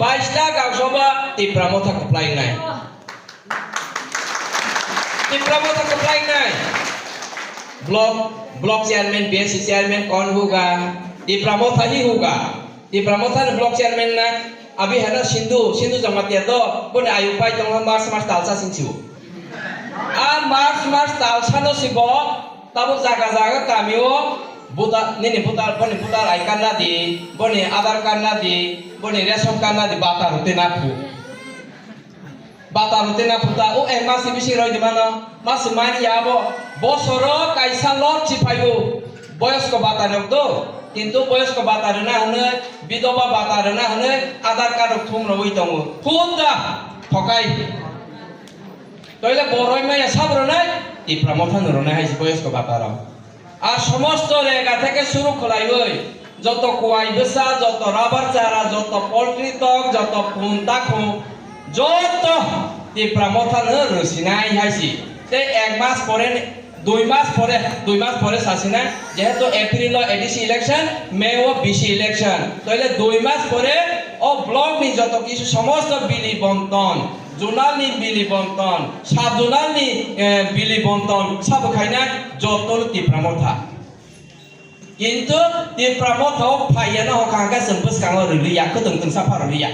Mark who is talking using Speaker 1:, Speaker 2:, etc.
Speaker 1: 22টা গাঁও সভা তীব্রামথা কপ্লাই নাই তীব্রামথা कप्लाई নাই ब्लॉक चेयरमैन बीएससी चेयरमैन कौन होगा तीब्रामथा ही होगा तीब्रामथा ने ब्लॉक चेयरमैन ना अभी है ना सिंधु जमातिया तो बोले आयुपाई तो मार्च तालसा सिंचु आ मार्च तालसा नो सिबो तब जागा कामियो बुता बुता आई कार्ड ना दी बोले आधार कार्ड ना दी बोले रेशन कार्ड ना दी बाता होते ना पुता ओ ए मासी बिसी रही दिमाना मासी मानी याबो बसरो काइसा लट चिपायो बयस्क बाता नगदो किंतु बयस्क बाता रना हने विधवा बाता रना हने आधार कार्ड थुम रवि दङो खुदा ठकाय तइले बरय माया साबरनाय তীব্রামথা नरनाय हाइस बयस्क बाता र আর সমস্ত রেগা থেকে শুরু খলাইবই যত কোয়াই বেসা যত রাবার চারা যত পোল্ট্রি তক যত ফুন্তাখু যত তীব্রামথা রসিনাই হাইছি তে 1 মাস পরে 2 মাস পরে সাসিনা যেহেতু এপ্রিল এডিসি ইলেকশন মে ও বিসি ইলেকশন তাইলে 2 মাস পরে ও ব্লক নি যত কিছু সমস্ত বিলি বন্টন জোনালনি বিলি বন্টন সাব জোনালনি বিলি বন্টন সব খাইনা যত তীব্রামথা কিন্তু তীব্রামথা ফাইয়ানা হকাঙ্কা সম্পস কাঙ্গ রিলিয়া কতং সাফা রিলিয়া